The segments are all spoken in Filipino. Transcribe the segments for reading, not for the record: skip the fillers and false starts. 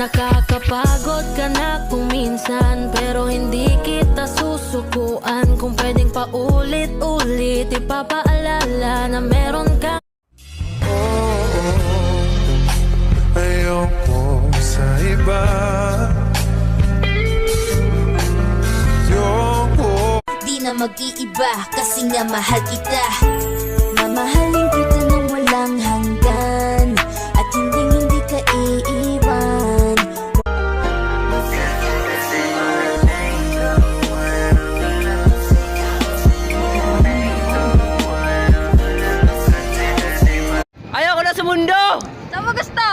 Nakakapagod ka na kung minsan, pero hindi kita susukuan. Kung pwedeng paulit-ulit, ipapaalala na meron ka. Ayoko sa iba. Ayoko. Di na mag-iiba kasi nga mahal kita. Mamahalin kita nang walang hanggan, at hindi ka iiwan. Ayoko na sa mundo! Saan mo gusto?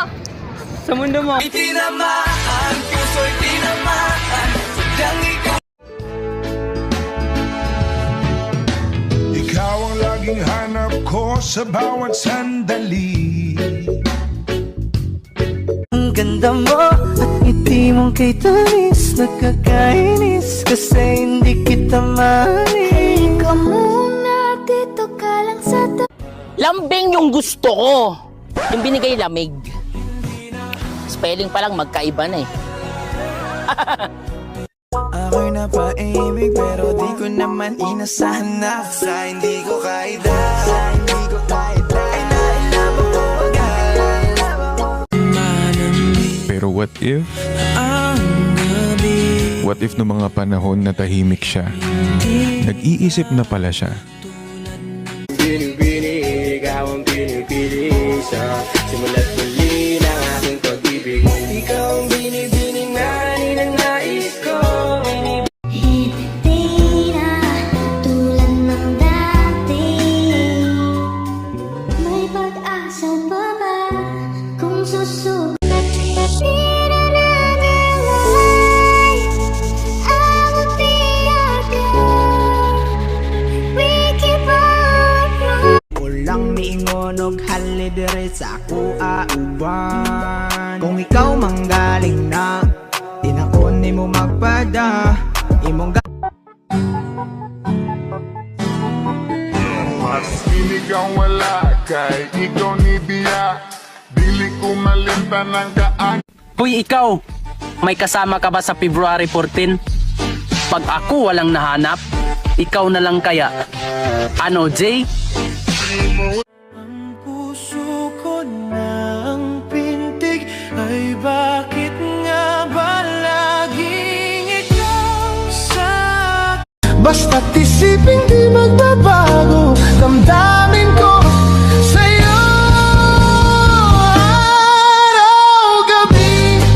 Sa mundo mo. Itinamaan, puso'y tinamaan. Sadyang ikaw. Ikaw ang laging hanap ko sa bawat sandali. Ang ganda mo at ngiti mong kay tamis, nakakainis kasi hindi kita mahalin. Ikaw muna, dito ka lang sa Lambing yung gusto ko. Yung binigay lamig. Spelling pa lang magkaiba na eh. Ako'y napaimig pero di ko naman inasahan na sa hindi ko kaida. Ay nailaban ko agad. Pero what if? What if noong mga panahon na tahimik siya? Nag-iisip na pala siya. Binibini, ikaw ang pinipili sa simula't muli ng aking pag-ibig. Ikaw ang binibining na ninanais ko. Hindi na tulad ng dati. May pag-asa pa ba kung susubok? Ulang miingonog halidere sa ako auban. Kung ikaw manggaling na, tinakon ni mo magpada. Imong Mas kinig ang wala kay ikaw ni Bia. Dili ko malimta ng kaan. Hoy ikaw, may kasama ka ba sa February 14? Pag ako walang nahanap, ikaw na lang kaya. Ano Jay? ang puso ko ng pintig, ay bakit nga ba laging ikaw sa... Basta't isipin di magbabago, damdamin